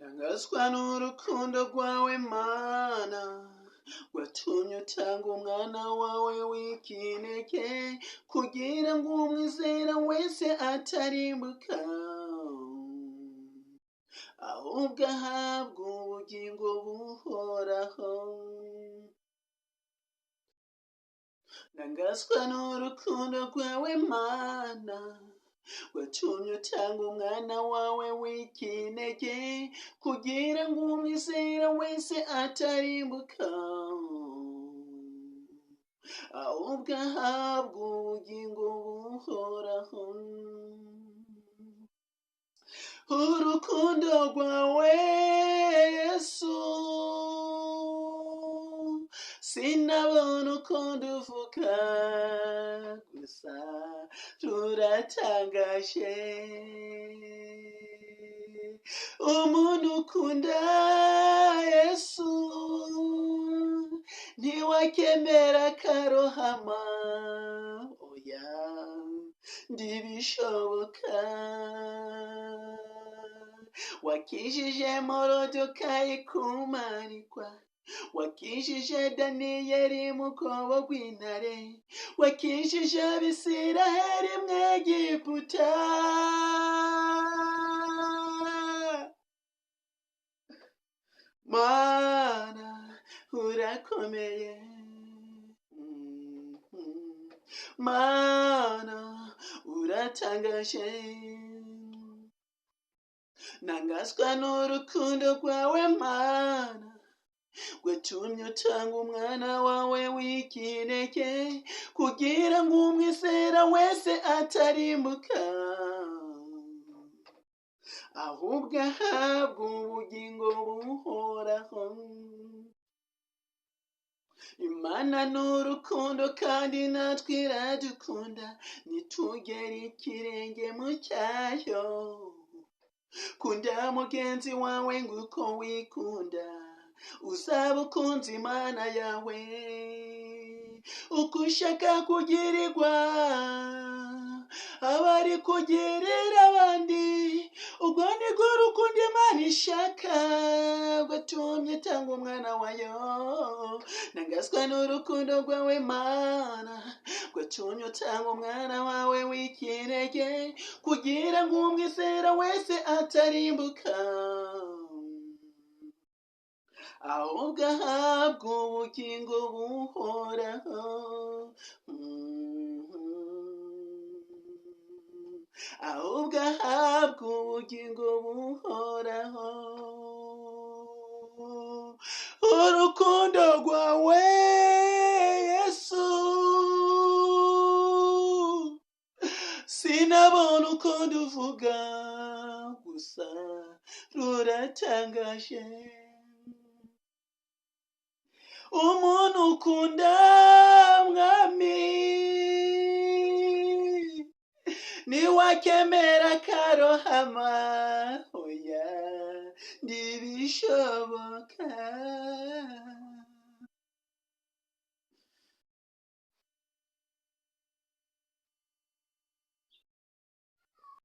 Ntangazwa n'urukundo rwawe Mana, watumye utanga umwana wawe w'ikinege, kugira ngo umwizera wese atarimbuka, ahubwo ahabwe ubugingo buhoraho. Ntangazwa n'urukundo rwawe Mana, watumye utanga umwana wawe w'ikinege, kugira ngo umwizera wese atarimbuka, ahubwo ahabwe ubugingo buhoraho. Urukundo rwawe Yesu, sinabona uko nduvuga, gusa ruratangaje. Umuntu ukunda Yesu ntiwakemera karohama, oya ntibishoboka. Wakijije Morodekayi kumanikwa, wakijije Daniyeli mu rwobo rw'intare, wakijije Abisiraheli mu Egiputa. Mana urakomeye, Mana uratangaje. Ntangazwa n'urukundo rwawe Mana, watumye utanga umwana wawe w'ikinege, kugira ngo umwizera wese atarimbuka, ahubwo ahabwe ubugingo buhoraho. Imana ni urukundo kandi natwe iradukunda, nitugera ikirenge mu cyayo. Kunda mugenzi wawe nguko wikunda, uzaba ukunze Imana yawe. Uko ushaka kugirirwa abari kugirira abandi, ubwo nibwo urukundo Imana ishaka, watumye utanga umwana wayo. Ntangazwa n'urukundo rwawe Mana, watumye utanga umwana wawe w'ikinege, kugira ngo umwizera wese atarimbuka, ahubwo ahabwe ubugingo buhoraho. Ahubwo ahabwe ubugingo buhoraho. Urukundo rwawe Yesu, sinabona uko nduvuga, gusa ruratangaje. Umuntu ukunda Mwami ntiwakemera karohama, oya ntibishoboka.